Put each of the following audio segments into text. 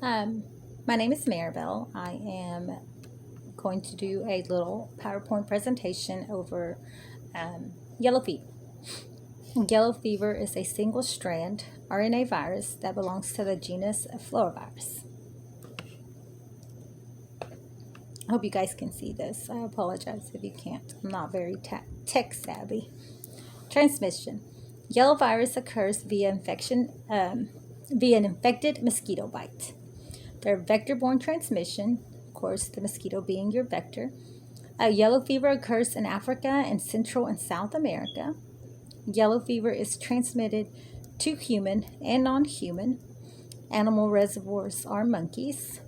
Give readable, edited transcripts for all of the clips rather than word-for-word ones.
Um, my name is Maribel. I am going to do a little PowerPoint presentation over yellow fever. Yellow fever is a single strand RNA virus that belongs to the genus Fluorovirus. I hope you guys can see this. I apologize if you can't. I'm not very tech savvy. Transmission. Yellow virus occurs via via an infected mosquito bite. They're vector-borne transmission, of course, the mosquito being your vector. Yellow fever occurs in Africa and Central and South America. Yellow fever is transmitted to human and non-human. Animal reservoirs are monkeys.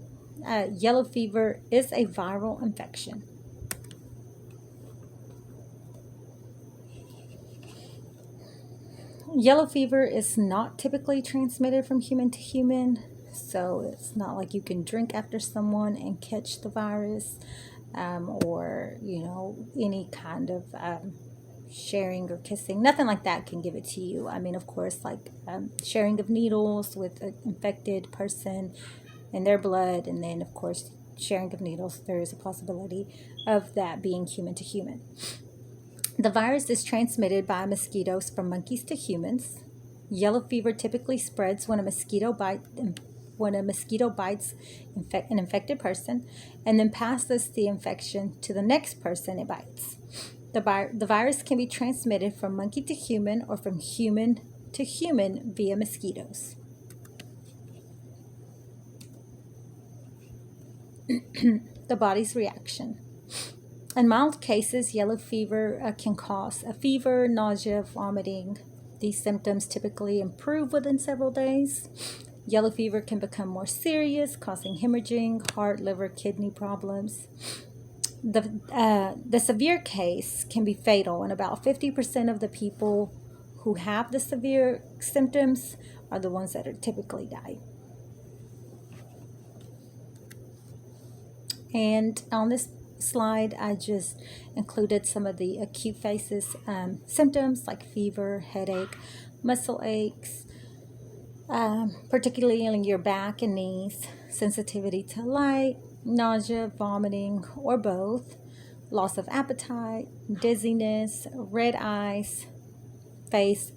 Yellow fever is a viral infection. Yellow fever is not typically transmitted from human to human, so it's not like you can drink after someone and catch the virus, or any kind of sharing or kissing. Nothing like that can give it to you. I mean, of course, like sharing of needles with an infected person and their blood, and then of course sharing of needles, there is a possibility of that being human to human. The virus is transmitted by mosquitoes from monkeys to humans. Yellow fever typically spreads when a mosquito bites an infected person and then passes the infection to the next person it bites. The virus can be transmitted from monkey to human or from human to human via mosquitoes. The body's reaction. In mild cases, yellow fever can cause a fever, nausea, vomiting. These symptoms typically improve within several days. Yellow fever can become more serious, causing hemorrhaging, heart, liver, kidney problems. The severe case can be fatal, and about 50% of the people who have the severe symptoms are the ones that are typically die. And on this slide, I just included some of the acute phases symptoms like fever, headache, muscle aches, particularly in your back and knees, sensitivity to light, nausea, vomiting, or both, loss of appetite, dizziness, red eyes, face,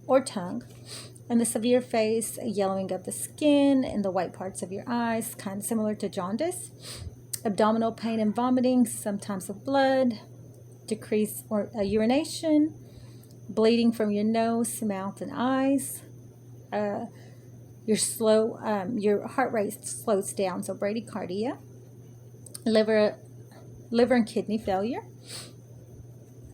or tongue. In the severe phase, yellowing of the skin and the white parts of your eyes, kind of similar to jaundice. Abdominal pain and vomiting, sometimes of blood, decreased urination, bleeding from your nose, mouth, and eyes. Your heart rate slows down, so bradycardia. Liver and kidney failure.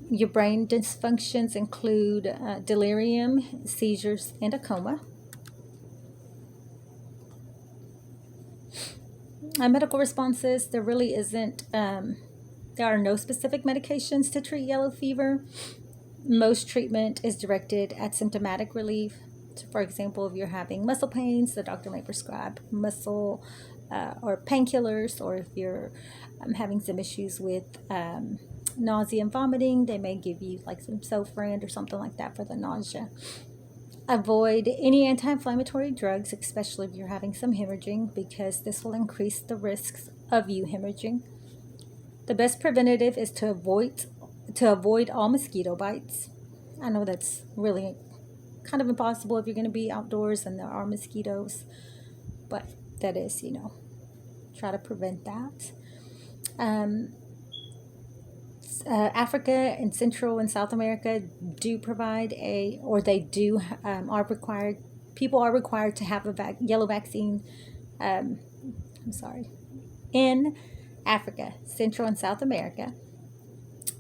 Your brain dysfunctions include delirium, seizures, and a coma. Medical responses, there really isn't, there are no specific medications to treat yellow fever. Most treatment is directed at symptomatic relief. So for example, if you're having muscle pains, the doctor may prescribe muscle or painkillers, or if you're having some issues with nausea and vomiting, they may give you like some Zofran or something like that for the nausea. Avoid any anti-inflammatory drugs, especially if you're having some hemorrhaging, because this will increase the risks of you hemorrhaging. The best preventative is to avoid all mosquito bites. I know that's really kind of impossible if you're going to be outdoors and there are mosquitoes, but that is, try to prevent that. Africa and Central and South America do provide are required. People are required to have a yellow vaccine. In Africa, Central and South America,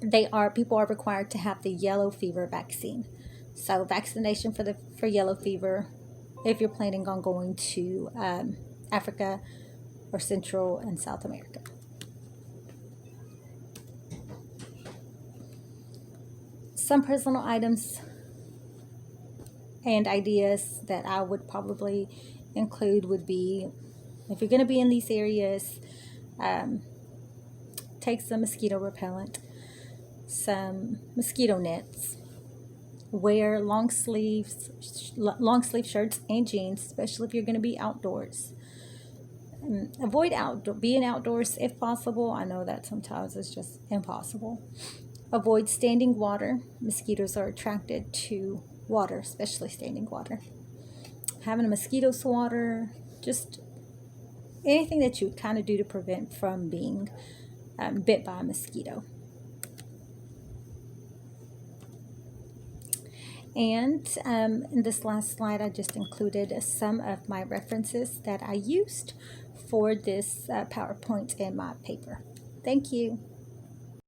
people are required to have the yellow fever vaccine. So vaccination for yellow fever, if you're planning on going to Africa or Central and South America. Some personal items and ideas that I would probably include would be, if you're going to be in these areas, take some mosquito repellent, some mosquito nets, wear long sleeve shirts and jeans, especially if you're going to be outdoors. Avoid being outdoors if possible. I know that sometimes it's just impossible. Avoid standing water. Mosquitoes are attracted to water, especially standing water. Having a mosquito swatter, just anything that you would kind of do to prevent from being bit by a mosquito. And in this last slide, I just included some of my references that I used for this PowerPoint in my paper. Thank you.